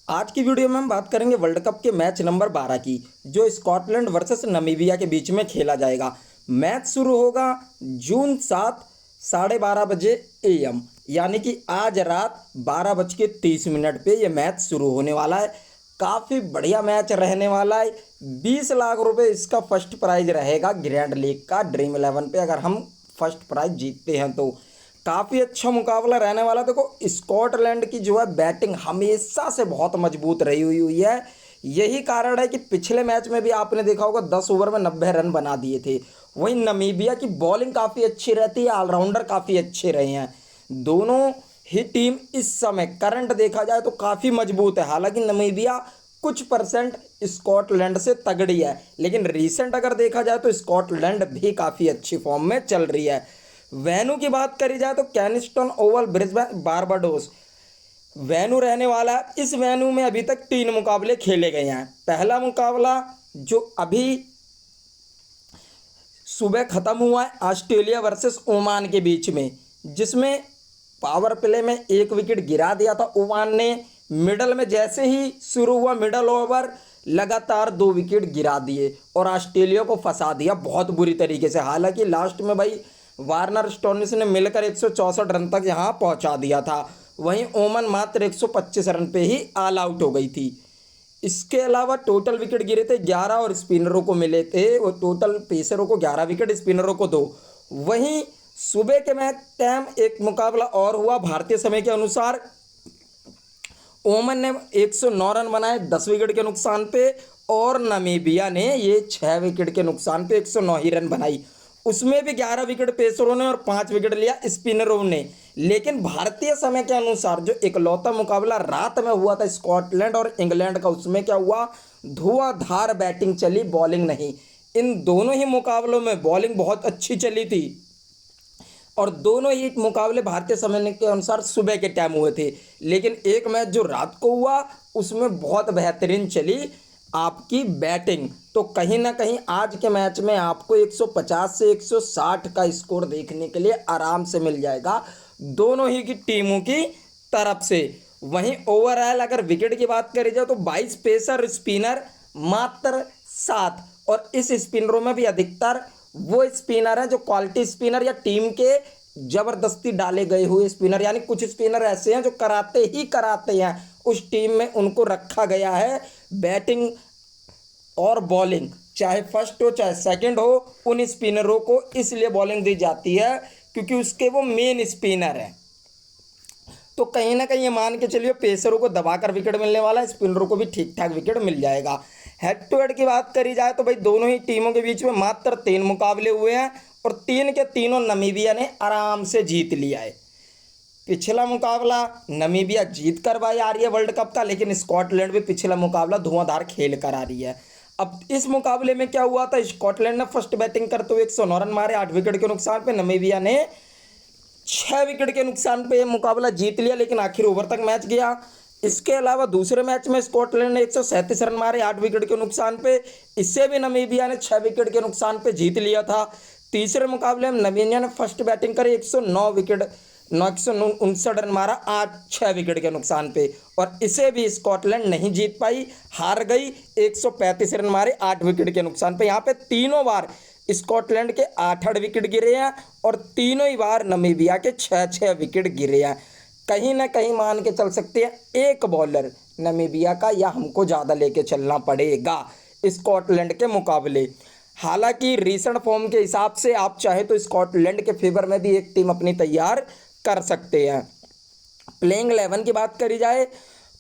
आज की वीडियो में हम बात करेंगे वर्ल्ड कप के मैच नंबर 12 की, जो स्कॉटलैंड वर्सेस नामीबिया के बीच में खेला जाएगा। मैच शुरू होगा जून 7 12:30 बजे AM, यानी कि आज रात 12:30 पे ये मैच शुरू होने वाला है। काफ़ी बढ़िया मैच रहने वाला है। 20 लाख रुपए इसका फर्स्ट प्राइज रहेगा ग्रैंड लीग का ड्रीम 11 पे, अगर हम फर्स्ट प्राइज जीतते हैं तो काफ़ी अच्छा मुकाबला रहने वाला। देखो, स्कॉटलैंड की जो है बैटिंग हमेशा से बहुत मजबूत रही हुई है। यही कारण है कि पिछले मैच में भी आपने देखा होगा 10 ओवर में 90 रन बना दिए थे। वहीं नामीबिया की बॉलिंग काफ़ी अच्छी रहती है, ऑलराउंडर काफ़ी अच्छे रहे हैं। दोनों ही टीम इस समय करंट देखा जाए तो काफ़ी मजबूत है। हालांकि नामीबिया कुछ परसेंट स्कॉटलैंड से तगड़ी है, लेकिन रीसेंट अगर देखा जाए तो स्कॉटलैंड भी काफ़ी अच्छी फॉर्म में चल रही है। वेन्यू की बात करी जाए तो कैनिस्टन ओवल, ब्रिस्बेन, बारबाडोस वेन्यू रहने वाला है। इस वेन्यू में अभी तक 3 मुकाबले खेले गए हैं। पहला मुकाबला जो अभी सुबह खत्म हुआ है ऑस्ट्रेलिया वर्सेस ओमान के बीच में, जिसमें पावर प्ले में 1 विकेट गिरा दिया था ओमान ने। मिडल में जैसे ही शुरू हुआ मिडल ओवर, लगातार 2 विकेट गिरा दिए और ऑस्ट्रेलिया को फंसा दिया बहुत बुरी तरीके से। हालांकि लास्ट में भाई वार्नर स्टोनिस ने मिलकर 164 रन तक यहां पहुंचा दिया था। वहीं ओमान मात्र 125 रन पे ही ऑल आउट हो गई थी। इसके अलावा टोटल विकेट गिरे थे 11 और स्पिनरों को मिले थे, और टोटल पेसरों को 11 विकेट, स्पिनरों को 2। वहीं सुबह के मैच टाइम एक मुकाबला और हुआ भारतीय समय के अनुसार। ओमान ने 109 रन बनाए 10 विकेट के नुकसान पे, और नामीबिया ने ये 6 विकेट के नुकसान पे 109 ही रन बनाई। उसमें भी 11 विकेट पेसरों ने और 5 विकेट लिया स्पिनरों ने। लेकिन भारतीय समय के अनुसार जो इकलौता मुकाबला रात में हुआ था स्कॉटलैंड और इंग्लैंड का, उसमें क्या हुआ, धुआंधार बैटिंग चली, बॉलिंग नहीं। इन दोनों ही मुकाबलों में बॉलिंग बहुत अच्छी चली थी, और दोनों ही मुकाबले भारतीय समय के अनुसार सुबह के टाइम हुए थे। लेकिन एक मैच जो रात को हुआ उसमें बहुत बेहतरीन चली आपकी बैटिंग। तो कहीं ना कहीं आज के मैच में आपको 150 से 160 का स्कोर देखने के लिए आराम से मिल जाएगा दोनों ही की टीमों की तरफ से। वहीं ओवरऑल अगर विकेट की बात करी जाए तो 22 पेसर, स्पिनर मात्र 7, और इस स्पिनरों में भी अधिकतर वो स्पिनर हैं जो क्वालिटी स्पिनर या टीम के जबरदस्ती डाले गए हुए स्पिनर, यानी कुछ स्पिनर ऐसे हैं जो कराते ही कराते हैं, उस टीम में उनको रखा गया है। बैटिंग और बॉलिंग चाहे फर्स्ट हो चाहे सेकंड हो, उन स्पिनरों को इसलिए बॉलिंग दी जाती है क्योंकि उसके वो मेन स्पिनर हैं। तो कहीं ना कहीं ये मान के चलिए पेसरों को दबाकर विकेट मिलने वाला है, स्पिनरों को भी ठीक ठाक विकेट मिल जाएगा। हेड टू हेड की बात करी जाए तो भाई दोनों ही टीमों के बीच में मात्र 3 मुकाबले हुए हैं, और 3 के तीनों नामीबिया ने आराम से जीत लिया है। पिछला मुकाबला नामीबिया जीत कर भाई आ रही है वर्ल्ड कप का, लेकिन स्कॉटलैंड भी पिछला मुकाबला धुआंधार खेल कर आ रही है। अब इस मुकाबले में क्या हुआ था, स्कॉटलैंड ने फर्स्ट बैटिंग करते हुए 109 रन मारे 8 विकेट के नुकसान पे। नामीबिया ने 6 विकेट के नुकसान पे मुकाबला जीत लिया, लेकिन आखिर ओवर तक मैच गया। इसके अलावा दूसरे मैच में स्कॉटलैंड ने 137 रन मारे 8 विकेट के नुकसान पे, इससे भी नामीबिया ने 6 विकेट के नुकसान पे जीत लिया था। तीसरे मुकाबले में नामीबिया ने फर्स्ट बैटिंग करी 159 रन मारा 6 विकेट के नुकसान पे, और इसे भी स्कॉटलैंड नहीं जीत पाई, हार गई 135 रन मारे 8 विकेट के नुकसान पे। यहाँ पे तीनों बार स्कॉटलैंड के 8 विकेट गिरे हैं, और तीनों ही बार नामीबिया के 6 विकेट गिरे हैं। कहीं ना कहीं मान के चल सकते हैं एक बॉलर नामीबिया का या हमको ज़्यादा लेके चलना पड़ेगा स्कॉटलैंड के मुकाबले। हालांकि रीसेंट फॉर्म के हिसाब से आप चाहे तो स्कॉटलैंड के फेवर में भी एक टीम अपनी तैयार कर सकते हैं। प्लेइंग 11 की बात करी जाए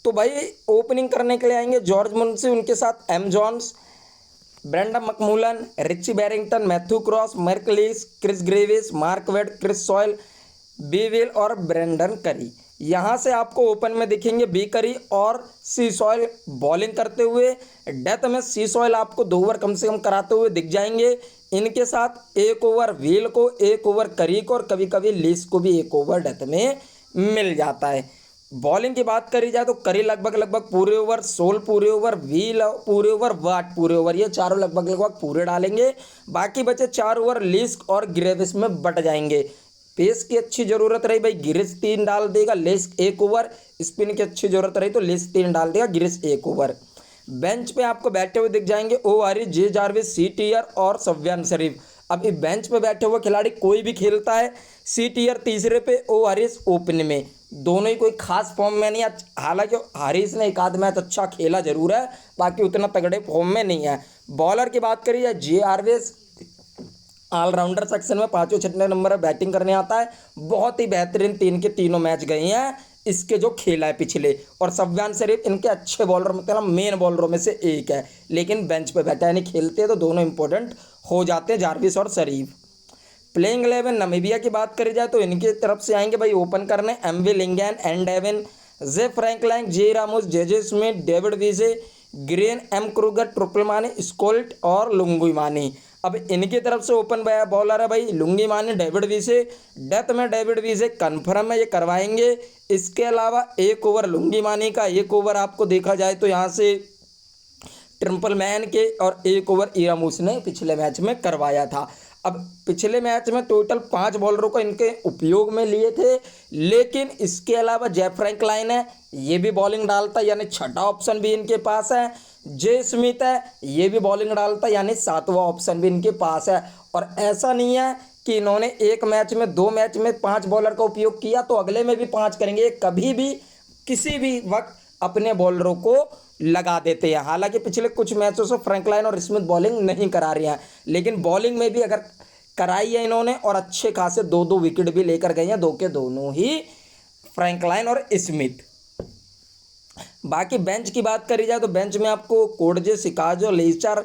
तो भाई ओपनिंग करने के लिए आएंगे जॉर्ज मुंशी, उनके साथ M Jones, Brandon McMullen, Richie Berrington, Matthew Cross, Mark Leask, Chris Greaves, Mark Watt, Chris Sole, B Wheal और ब्रेंडन करी। यहाँ से आपको ओपन में दिखेंगे बी करी और सी सॉयल बॉलिंग करते हुए। डेथ में सी सॉयल आपको 2 ओवर कम से कम कराते हुए दिख जाएंगे। इनके साथ 1 ओवर व्हील को, 1 ओवर करी को, और कभी कभी लीस को भी 1 ओवर डेथ में मिल जाता है। बॉलिंग की बात करी जाए तो करी लगभग पूरे ओवर, सोल पूरे ओवर, व्हील पूरे ओवर, वाट पूरे ओवर, ये चारों लगभग पूरे डालेंगे। बाकी बचे 4 ओवर लीस और ग्रेविस में बट जाएंगे। पेस की अच्छी ज़रूरत रही भाई, गिरीश 3 डाल देगा, लेस 1 ओवर। स्पिन की अच्छी ज़रूरत रही तो लेस 3 डाल देगा, गिरीश 1 ओवर। बेंच पे आपको बैठे हुए दिख जाएंगे ओ आरिस, जे जारविस, सी टीयर और सव्यान शरीफ। अब इस बेंच पे बैठे हुए खिलाड़ी कोई भी खेलता है, सी टीयर तीसरे पे, ओ हारिस ओपन में। दोनों ही कोई खास फॉर्म में नहीं है, हालांकि हारिस ने एक आध मैच अच्छा खेला जरूर है, बाकी उतना तगड़े फॉर्म में नहीं है। बॉलर की बात करिए, जे आरवेस ऑलराउंडर सेक्शन में 5वें 6वें नंबर पर बैटिंग करने आता है, बहुत ही बेहतरीन 3 के तीनों मैच गए हैं इसके जो खेला है पिछले। और सव्यान शरीफ इनके अच्छे बॉलर मतलब मेन बॉलरों में से एक है, लेकिन बेंच पे बैठा है, नहीं खेलते तो दोनों इंपॉर्टेंट हो जाते हैं, जारविस और शरीफ। प्लेइंग 11 नमीबिया की बात करी जाए तो इनकी तरफ से आएंगे भाई ओपन करने MV Lingen, N Davin, J Frylinck, J Ramos, J Smith, David Wiese, Green, M Kruger, Trumpelmann, Scholtz और लुंगी मानी। अब इनकी तरफ से ओपन बॉलर है भाई लुंगी मानी, डेविड विजे। डेथ में डेविड विजे कन्फर्म है, ये करवाएंगे। इसके अलावा 1 ओवर लुंगी मानी का, 1 ओवर आपको देखा जाए तो यहाँ से ट्रिपल मैन के, और 1 ओवर इरामूस ने पिछले मैच में करवाया था। अब पिछले मैच में टोटल 5 बॉलरों को इनके उपयोग में लिए थे, लेकिन इसके अलावा जेफ फ्रैंकलाइन है, ये भी बॉलिंग डालता है, यानी छठा ऑप्शन भी इनके पास है। जे स्मिथ है, ये भी बॉलिंग डालता है, यानी 7वां ऑप्शन भी इनके पास है। और ऐसा नहीं है कि इन्होंने एक मैच में 2 मैच में 5 बॉलर का उपयोग किया तो अगले में भी 5 करेंगे, कभी भी किसी भी वक्त अपने बॉलरों को लगा देते हैं। हालांकि पिछले कुछ मैचों से फ्रैंकलाइन और स्मिथ बॉलिंग नहीं करा रही हैं, लेकिन बॉलिंग में भी अगर कराई है इन्होंने और अच्छे खासे 2-2 विकेट भी लेकर गए हैं, 2 के दोनों ही फ्रैंकलाइन और स्मिथ। बाकी बेंच की बात करी जाए तो बेंच में आपको कोडजे, सिकाजो, लेचर,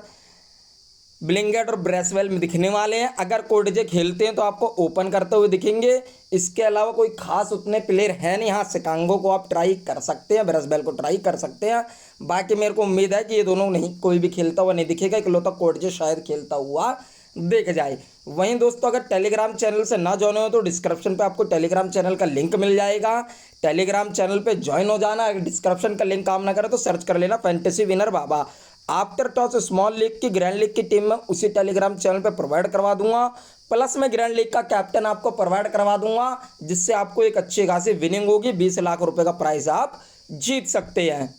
ब्लिंगेट और ब्रेसवेल में दिखने वाले हैं। अगर कोडजे खेलते हैं तो आपको ओपन करते हुए दिखेंगे। इसके अलावा कोई खास उतने प्लेयर हैं नहीं। हाँ, सिकांगो को आप ट्राई कर सकते हैं, ब्रेसवेल को ट्राई कर सकते हैं। बाकी मेरे को उम्मीद है कि ये दोनों नहीं, कोई भी खेलता हुआ नहीं दिखेगा, इकलौता कोडजे शायद खेलता हुआ देख जाए। वहीं दोस्तों अगर टेलीग्राम चैनल से ना ज्वाइन हो तो डिस्क्रिप्शन पे आपको टेलीग्राम चैनल का लिंक मिल जाएगा, टेलीग्राम चैनल पे ज्वाइन हो जाना। अगर डिस्क्रिप्शन का लिंक काम ना करे तो सर्च कर लेना फैंटेसी विनर बाबा। आफ्टर टॉस स्मॉल लीग की ग्रैंड लीग की टीम में उसी टेलीग्राम चैनल पे प्रोवाइड करवा दूंगा, प्लस में ग्रैंड लीग का कैप्टन आपको प्रोवाइड करवा दूंगा, जिससे आपको एक अच्छी खासी विनिंग होगी, 20 लाख रुपए का प्राइज आप जीत सकते हैं।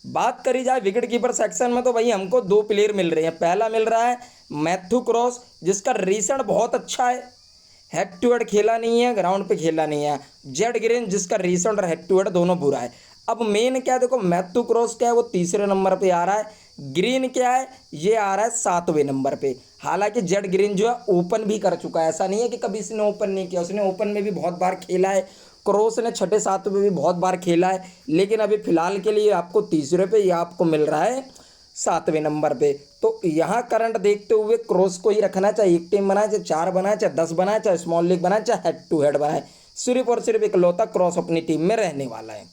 बात करी जाए विकेट कीपर सेक्शन में तो भाई हमको 2 प्लेयर मिल रहे हैं। पहला मिल रहा है मैथ्यू क्रॉस, जिसका रीसेंट बहुत अच्छा है, हेड टू हेड खेला नहीं है, ग्राउंड पे खेला नहीं है। जेड ग्रीन, जिसका रीसेंट और हेड टू हेड दोनों बुरा है। अब मेन क्या है, देखो मैथ्यू क्रॉस क्या है, वो 3रे नंबर पे आ रहा है। ग्रीन क्या है, ये आ रहा है 7वें नंबर पे। हालांकि जेड ग्रीन जो है ओपन भी कर चुका है, ऐसा नहीं है कि कभी इसने ओपन नहीं किया, उसने ओपन में भी बहुत बार खेला है। क्रॉस ने 6, 7 में भी बहुत बार खेला है, लेकिन अभी फिलहाल के लिए आपको 3रे पे या आपको मिल रहा है 7वें नंबर पे। तो यहाँ करंट देखते हुए क्रॉस को ही रखना, चाहे एक टीम बनाए, चाहे 4 बनाए, चाहे 10 बनाए, चाहे स्मॉल लीग बनाए, चाहे हेड टू हेड बनाए, सिर्फ और सिर्फ इकलौता क्रॉस अपनी टीम में रहने वाला है।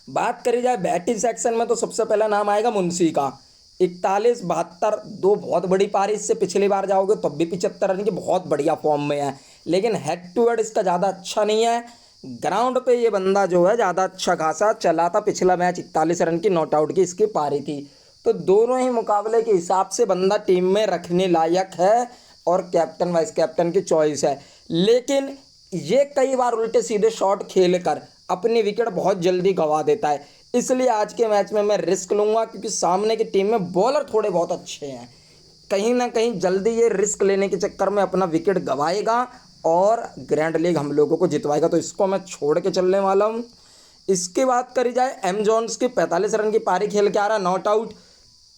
बात करी जाए बैटिंग सेक्शन में तो सबसे पहला नाम आएगा मुंशी का, 41-72, 2 बहुत बड़ी पारी। इससे पिछली बार जाओगे तब भी 75 रन की बहुत बढ़िया फॉर्म में है, लेकिन हेड टू हेड इसका ज़्यादा अच्छा नहीं है। ग्राउंड पे ये बंदा जो है ज़्यादा अच्छा खासा चला था। पिछला मैच 41 रन की नॉट आउट की इसकी पारी थी। तो दोनों ही मुकाबले के हिसाब से बंदा टीम में रखने लायक है और कैप्टन वाइस कैप्टन की चॉइस है, लेकिन ये कई बार उल्टे सीधे शॉट खेल कर अपनी विकेट बहुत जल्दी गंवा देता है। इसलिए आज के मैच में मैं रिस्क लूँगा, क्योंकि सामने की टीम में बॉलर थोड़े बहुत अच्छे हैं। कहीं ना कहीं जल्दी ये रिस्क लेने के चक्कर में अपना विकेट गंवाएगा और ग्रैंड लीग हम लोगों को जितवाएगा, तो इसको मैं छोड़ के चलने वाला हूँ। इसकी बात करी जाए एम जॉन्स की 45 रन की पारी खेल के आ रहा, नॉट आउट,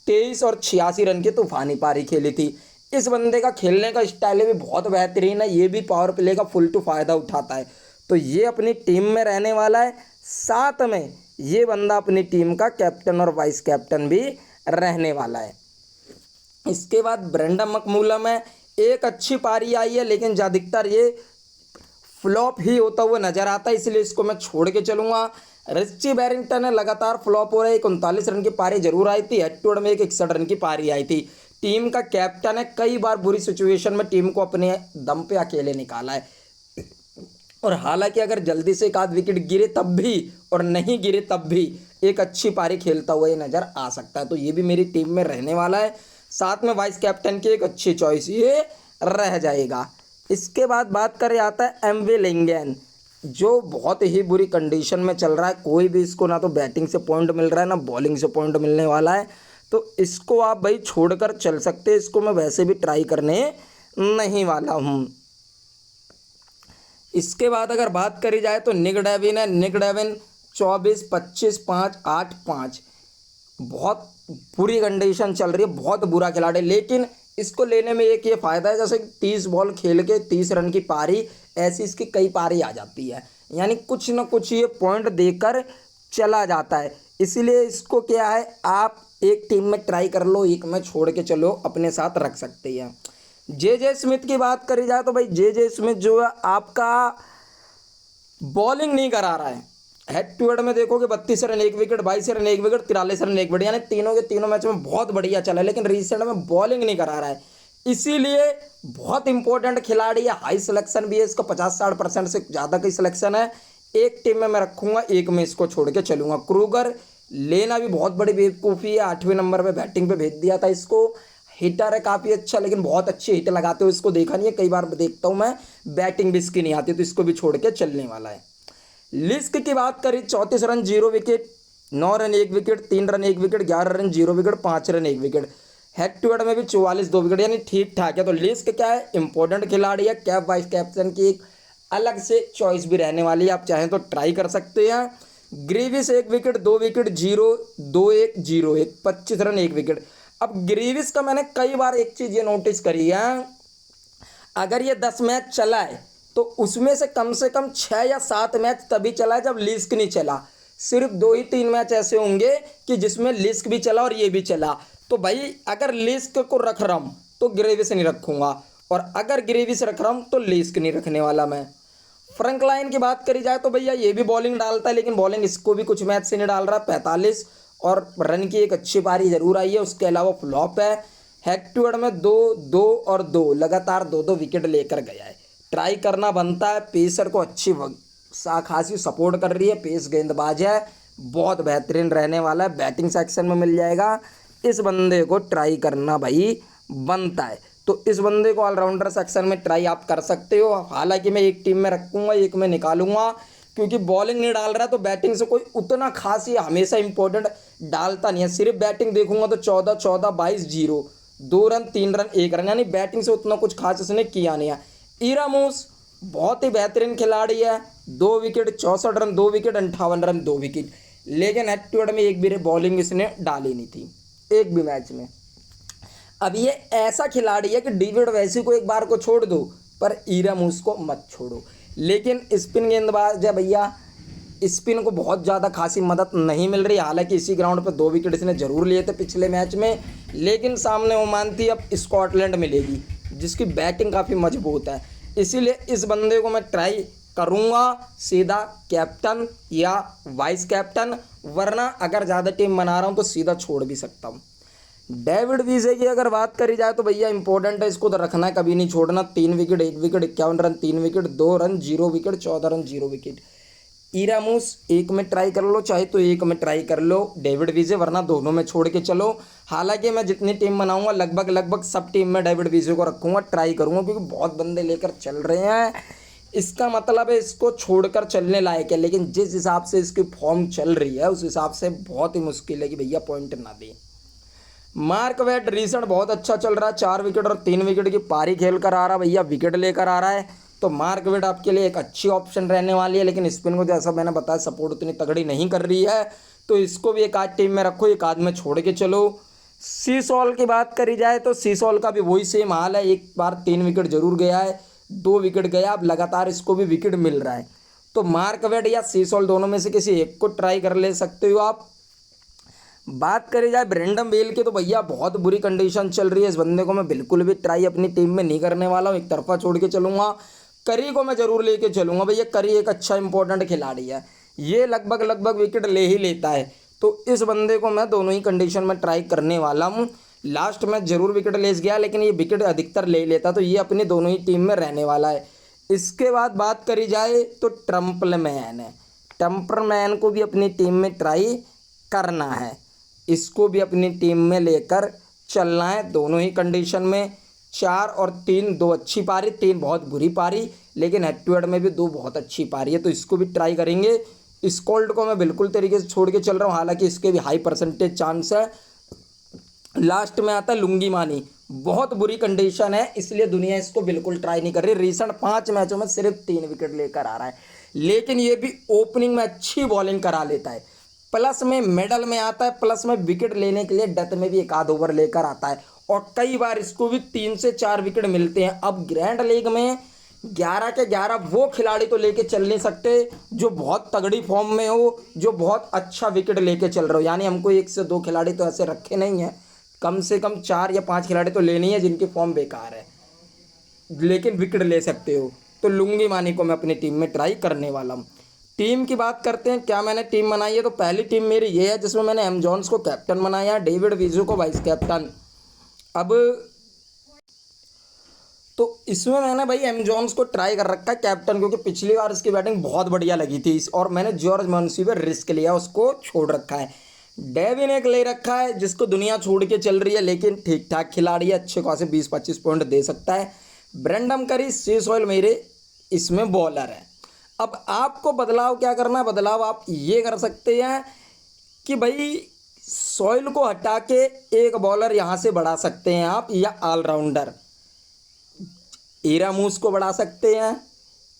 23 और 86 रन की तूफानी पारी खेली थी। इस बंदे का खेलने का स्टाइल भी बहुत बेहतरीन है, ये भी पावर प्ले का फुल टू फायदा उठाता है, तो ये अपनी टीम में रहने वाला है। साथ में ये बंदा अपनी टीम का कैप्टन और वाइस कैप्टन भी रहने वाला है। इसके बाद ब्रेंडन मैककलम है, एक अच्छी पारी आई है, लेकिन अधिकतर ये फ्लॉप ही होता हुआ नजर आता है, इसलिए इसको मैं छोड़ के चलूँगा। रिची बैरिंगटन है, लगातार फ्लॉप हो रहा है, एक 39 रन की पारी जरूर आई थी, हेड टू हेड में एक 61 रन की पारी आई थी। टीम का कैप्टन है, कई बार बुरी सिचुएशन में टीम को अपने दम पे अकेले निकाला है। और हालांकि अगर जल्दी से एक आध विकेट गिरे तब भी और नहीं गिरे तब भी एक अच्छी पारी खेलता हुआ ये नज़र आ सकता है, तो ये भी मेरी टीम में रहने वाला है। साथ में वाइस कैप्टन की एक अच्छी चॉइस ये रह जाएगा। इसके बाद बात करें आता है एमवे लिंगेन, जो बहुत ही बुरी कंडीशन में चल रहा है। कोई भी इसको ना तो बैटिंग से पॉइंट मिल रहा है ना बॉलिंग से पॉइंट मिलने वाला है, तो इसको आप भाई छोड़कर चल सकते हैं। इसको मैं वैसे भी ट्राई करने नहीं वाला हूँ। इसके बाद अगर बात करी जाए तो निक डेविन है। निक डेविन 24, 25, 5, 8, 5, बहुत बुरी कंडीशन चल रही है, बहुत बुरा खिलाड़ी। लेकिन इसको लेने में एक ये फ़ायदा है, जैसे 30 बॉल खेल के 30 रन की पारी, ऐसी इसकी कई पारी आ जाती है, यानी कुछ न कुछ ये पॉइंट देकर चला जाता है। इसीलिए इसको क्या है, आप एक टीम में ट्राई कर लो, एक में छोड़ के चलो, अपने साथ रख सकते हैं। जे स्मिथ की बात करी जाए तो भाई जे स्मिथ जो है आपका बॉलिंग नहीं करा रहा है। हेड टू हेड में देखोगे 32 run 1 wicket, 22 run 1 wicket, 43 run 1 wicket, यानी तीनों के तीनों मैच में बहुत बढ़िया चला है, लेकिन रिसेंट में बॉलिंग नहीं करा रहा है। इसीलिए बहुत इंपॉर्टेंट खिलाड़ी है, हाई सिलेक्शन भी है इसका, 50-60% से ज़्यादा की सिलेक्शन है। एक टीम में मैं रखूंगा, एक में इसको छोड़ के चलूंगा। क्रूगर लेना भी बहुत बड़ी बेवकूफ़ी है, 8वें नंबर पर बैटिंग पे भेज दिया था इसको। हिटर है काफ़ी अच्छा, लेकिन बहुत अच्छी हिट लगाते हो, इसको देखा नहीं है, कई बार देखता हूँ मैं, बैटिंग भी इसकी नहीं आती, तो इसको भी छोड़ के चलने वाला है। लिस्क की बात करी 34 run 0 wicket, 9 run 1 wicket, 3 run 1 wicket, 11 run 0 wicket, 5 run 1 wicket. Head to head में भी 44 2 विकेट, यानी ठीक ठाक है। तो लिस्क क्या है, इंपॉर्टेंट खिलाड़ी है, कैप वाइस कैप्टन की एक अलग से चॉइस भी रहने वाली है, आप चाहें तो ट्राई कर सकते हैं। ग्रीविस 1 विकेट 2 विकेट, 0-2-1 0-1, 25 रन 1 विकेट। अब ग्रीविस का मैंने कई बार एक चीज़ ये नोटिस करी है, अगर ये 10 मैच चला है तो उसमें से कम 6 या 7 मैच तभी चला है जब लिस्क नहीं चला। सिर्फ 2 ही 3 मैच ऐसे होंगे कि जिसमें लिस्क भी चला और ये भी चला। तो भाई अगर लिस्क को रख रहा हूँ तो ग्रेविस नहीं रखूँगा, और अगर ग्रेविस रख रहा हूँ तो लिस्क नहीं रखने वाला मैं। फ्रंक लाइन की बात करी जाए तो भैया ये भी बॉलिंग डालता है, लेकिन बॉलिंग इसको भी कुछ मैच से नहीं डाल रहा। 45 और रन की एक अच्छी पारी जरूर आई है, उसके अलावा फ्लॉप है। हेड टू हेड में 2-2 और 2 लगातार 2-2 विकेट लेकर गया है। ट्राई करना बनता है, पेसर को अच्छी खासी सपोर्ट कर रही है, पेस गेंदबाज है, बहुत बेहतरीन रहने वाला है, बैटिंग सेक्शन में मिल जाएगा। इस बंदे को ट्राई करना भाई बनता है, तो इस बंदे को ऑलराउंडर सेक्शन में ट्राई आप कर सकते हो। हालांकि मैं एक टीम में रखूँगा, एक में निकालूंगा, क्योंकि बॉलिंग नहीं डाल रहा तो बैटिंग से कोई उतना खास ये हमेशा इंपॉर्टेंट डालता नहीं है। सिर्फ बैटिंग देखूंगा तो 14-14, 22-0, 2 रन 3 रन 1 रन, यानी बैटिंग से उतना कुछ खास इसने किया नहीं है। इरामोस बहुत ही बेहतरीन खिलाड़ी है, 2 wicket, 64 run 2 wicket, 58 run 2 wicket, लेकिन हेड टू हेड में एक भी बॉलिंग इसने डाली नहीं थी एक भी मैच में। अब ये ऐसा खिलाड़ी है कि डेविड वैसी को एक बार को छोड़ दो, पर इरामोस को मत छोड़ो। लेकिन स्पिन गेंदबाज है भैया, स्पिन को बहुत ज़्यादा खासी मदद नहीं मिल रही। हालांकि इसी ग्राउंड पर 2 विकेट इसने जरूर लिए थे पिछले मैच में, लेकिन सामने ओमान थी, अब स्कॉटलैंड मिलेगी जिसकी बैटिंग काफ़ी मजबूत है। इसीलिए इस बंदे को मैं ट्राई करूँगा, सीधा कैप्टन या वाइस कैप्टन, वरना अगर ज़्यादा टीम बना रहा हूँ तो सीधा छोड़ भी सकता हूँ। डेविड विजे की अगर बात करी जाए तो भैया इंपॉर्टेंट है, इसको तो रखना है, कभी नहीं छोड़ना। 3 wicket 1 wicket, 51 run 3 wicket, 2 run 0 wicket, 14 run 0 wicket. इरामोस एक में ट्राई कर लो, चाहे तो एक में ट्राई कर लो डेविड विजे, वरना दोनों में छोड़ के चलो। हालांकि मैं जितनी टीम बनाऊंगा लगभग सब टीम में डेविड विजे को रखूंगा, ट्राई करूंगा, क्योंकि बहुत बंदे लेकर चल रहे हैं। इसका मतलब है इसको छोड़कर चलने लायक है, लेकिन जिस हिसाब से इसकी फॉर्म चल रही है उस हिसाब से बहुत ही मुश्किल है कि भैया पॉइंट ना दे। मार्क वेट रिसेंट बहुत अच्छा चल रहा है, 4 विकेट और 3 विकेट की पारी खेल कर आ रहा है भैया, विकेट लेकर आ रहा है, तो मार्क वेट आपके लिए एक अच्छी ऑप्शन रहने वाली है। लेकिन स्पिन को जैसा मैंने बताया सपोर्ट उतनी तगड़ी नहीं कर रही है, तो इसको भी एक आध टीम में रखो, एक आध में छोड़ के चलो। सीसॉल की बात करी जाए तो सीसॉल का भी वही सेम हाल है, एक बार 3 विकेट जरूर गया है, 2 विकेट गया, अब लगातार इसको भी विकेट मिल रहा है। तो मार्क वेट या सीसॉल दोनों में से किसी एक को ट्राई कर ले सकते हो आप। बात करी जाए ब्रेंडम बेल की तो भैया बहुत बुरी कंडीशन चल रही है, इस बंदे को मैं बिल्कुल भी ट्राई अपनी टीम में नहीं करने वाला हूँ, एक तरफा छोड़ के चलूँगा। करी को मैं जरूर लेके चलूँगा भैया, करी एक अच्छा इंपॉर्टेंट खिलाड़ी है, ये लगभग विकेट ले ही लेता है, तो इस बंदे को मैं दोनों ही कंडीशन में ट्राई करने वाला हूँ। लास्ट मैच जरूर विकेट ले गया, लेकिन ये विकेट अधिकतर ले लेता, तो ये अपनी दोनों ही टीम में रहने वाला है। इसके बाद बात करी जाए तो ट्रम्पलमैन है, ट्रम्पलमैन को भी अपनी टीम में ट्राई करना है, इसको भी अपनी टीम में लेकर चलना है, दोनों ही कंडीशन में। 4 और 3 2 अच्छी पारी, 3 बहुत बुरी पारी, लेकिन हेड टू हेड में भी 2 बहुत अच्छी पारी है, तो इसको भी ट्राई करेंगे। स्कोल्ड को मैं बिल्कुल तरीके से छोड़ के चल रहा हूँ, हालांकि इसके भी हाई परसेंटेज चांस है। लास्ट में आता है लुंगी मानी, बहुत बुरी कंडीशन है, इसलिए दुनिया इसको बिल्कुल ट्राई नहीं कर रही। रिसेंट 5 मैचों में सिर्फ 3 विकेट लेकर आ रहा है, लेकिन ये भी ओपनिंग में अच्छी बॉलिंग करा लेता है, प्लस में मिडल में आता है, प्लस में विकेट लेने के लिए डेथ में भी एक आध ओवर लेकर आता है, और कई बार इसको भी 3 से 4 विकेट मिलते हैं। अब ग्रैंड लीग में 11 के 11 वो खिलाड़ी तो लेके चल नहीं सकते जो बहुत तगड़ी फॉर्म में हो, जो बहुत अच्छा विकेट लेके चल रहे हो, यानी हमको 1 से 2 खिलाड़ी तो ऐसे रखे नहीं हैं, कम से कम 4 या 5 खिलाड़ी तो लेनी है जिनकी फॉर्म बेकार है लेकिन विकेट ले सकते हो। तो लुंगी मानी को मैं अपनी टीम में ट्राई करने वाला हूँ। टीम की बात करते हैं, क्या मैंने टीम बनाई है, तो पहली टीम मेरी ये है जिसमें मैंने एम जॉन्स को कैप्टन बनाया, डेविड विजू को वाइस कैप्टन। अब तो इसमें मैंने भाई एम जॉन्स को ट्राई कर रखा है कैप्टन, क्योंकि पिछली बार इसकी बैटिंग बहुत बढ़िया लगी थी, और मैंने जॉर्ज मुंशी पे रिस्क लिया, उसको छोड़ रखा है। डेविन एक ले रखा है जिसको दुनिया छोड़ के चल रही है, लेकिन ठीक ठाक खिलाड़ी है, अच्छे खासे 20-25 पॉइंट दे सकता है। ब्रेंडम करी, सी सॉइल मेरे इसमें बॉलर है। अब आपको बदलाव क्या करना है, बदलाव आप ये कर सकते हैं कि भाई सॉइल को हटा के एक बॉलर यहाँ से बढ़ा सकते हैं आप, या ऑलराउंडर इरामूस को बढ़ा सकते हैं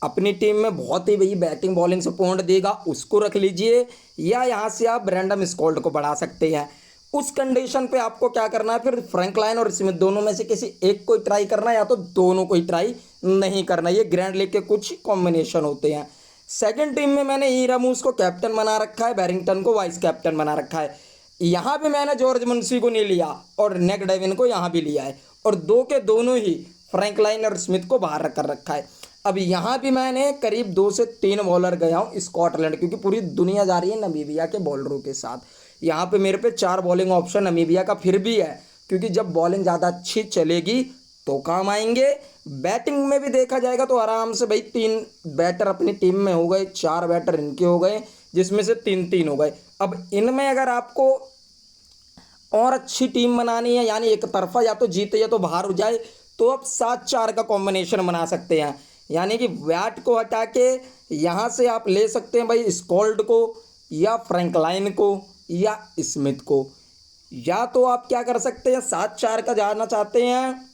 अपनी टीम में, बहुत ही भाई बैटिंग बॉलिंग से पॉइंट देगा, उसको रख लीजिए, या यहाँ से आप ब्रेंडम स्कॉल्ड को बढ़ा सकते हैं। उस कंडीशन पे आपको क्या करना है, फिर फ्रैंक लाइन और स्मिथ दोनों में से किसी एक को ही ट्राई करना है, या तो दोनों को ही ट्राई नहीं करना। ये ग्रैंड लीग के कुछ कॉम्बिनेशन होते हैं। सेकंड टीम में मैंने इरामूस को कैप्टन बना रखा है, बैरिंगटन को वाइस कैप्टन बना रखा है। यहाँ भी मैंने जॉर्ज मुंशी को नहीं लिया और नेक डेविन को यहाँ भी लिया है, और 2 के दोनों ही फ्रैंक लाइन और स्मिथ को बाहर कर रखा है। अब यहाँ भी मैंने करीब 2 से 3 बॉलर गया हूँ स्कॉटलैंड, क्योंकि पूरी दुनिया जा रही है नमीबिया के बॉलरों के साथ। यहाँ पे मेरे पे 4 बॉलिंग ऑप्शन नमीबिया का फिर भी है, क्योंकि जब बॉलिंग ज़्यादा अच्छी चलेगी तो काम आएंगे। बैटिंग में भी देखा जाएगा तो आराम से भाई 3 बैटर अपनी टीम में हो गए, 4 बैटर इनके हो गए, जिसमें से 3-3 हो गए। अब इनमें अगर आपको और अच्छी टीम बनानी है, यानी एक तरफा या तो जीते या तो बाहर हो जाए, तो आप 7-4 का कॉम्बिनेशन बना सकते हैं, यानी कि वैट को हटा के यहाँ से आप ले सकते हैं भाई स्कॉल्ड को, या फ्रैंक लाइन को, या स्मिथ को। या तो आप क्या कर सकते हैं, 7-4 का जाना चाहते हैं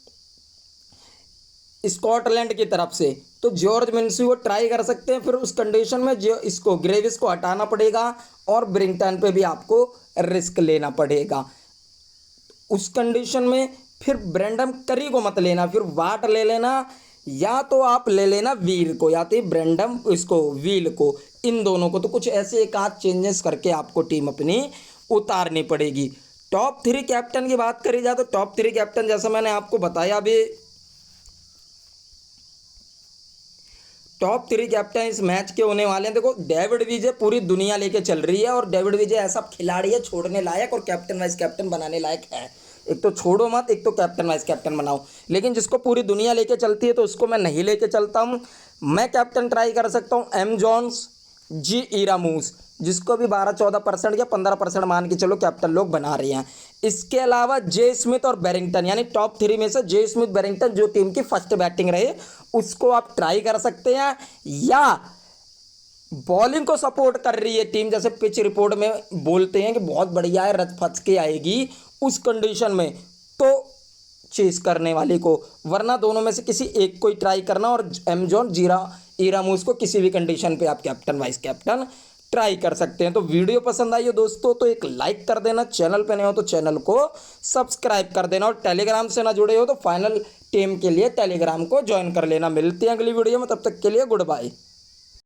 स्कॉटलैंड की तरफ से, तो जॉर्ज मुंशी को ट्राई कर सकते हैं। फिर उस कंडीशन में जो इसको ग्रेविस को हटाना पड़ेगा और ब्रिंगटन पे भी आपको रिस्क लेना पड़ेगा। उस कंडीशन में फिर ब्रेंडम करी को मत लेना, फिर वाट ले लेना, या तो आप ले लेना वीर को, या तो ब्रेंडम इसको व्हील को, इन दोनों को। तो कुछ ऐसे एक आध चेंजेस करके आपको टीम अपनी उतारनी पड़ेगी। टॉप 3 कैप्टन की बात करी जाए तो टॉप 3 कैप्टन जैसा मैंने आपको बताया अभी, टॉप 3 कैप्टन इस मैच के होने वाले हैं। देखो डेविड विजय पूरी दुनिया लेके चल रही है, और डेविड विजय ऐसा खिलाड़ी है छोड़ने लायक और कैप्टन वाइस कैप्टन बनाने लायक है। एक तो छोड़ो मत, एक तो कैप्टन वाइस कैप्टन बनाओ, लेकिन जिसको पूरी दुनिया लेके चलती है तो उसको मैं नहीं लेके चलता हूँ। मैं कैप्टन ट्राई कर सकता हूँ एम जॉन्स, जी इरामूस, जिसको भी 12-14% या 15% मान के चलो कैप्टन लोग बना रहे हैं। इसके अलावा जे स्मिथ और बैरिंगटन, यानी टॉप 3 में से जे स्मिथ बैरिंगटन जो टीम की फर्स्ट बैटिंग रहे उसको आप ट्राई कर सकते हैं। या बॉलिंग को सपोर्ट कर रही है टीम, जैसे पिच रिपोर्ट में बोलते हैं कि बहुत बढ़िया है, रच फच के आएगी, उस कंडीशन में तो चेस करने वाले को, वरना दोनों में से किसी एक को ही ट्राई करना, और एम जॉन इरामूस को किसी भी कंडीशन पे आप कैप्टन वाइस कैप्टन ट्राई कर सकते हैं। तो वीडियो पसंद आई हो दोस्तों तो एक लाइक कर देना, चैनल पे नए हो तो चैनल को सब्सक्राइब कर देना, और टेलीग्राम से ना जुड़े हो तो फाइनल टीम के लिए टेलीग्राम को ज्वाइन कर लेना। मिलते हैं अगली वीडियो में, तब तक के लिए गुड बाय।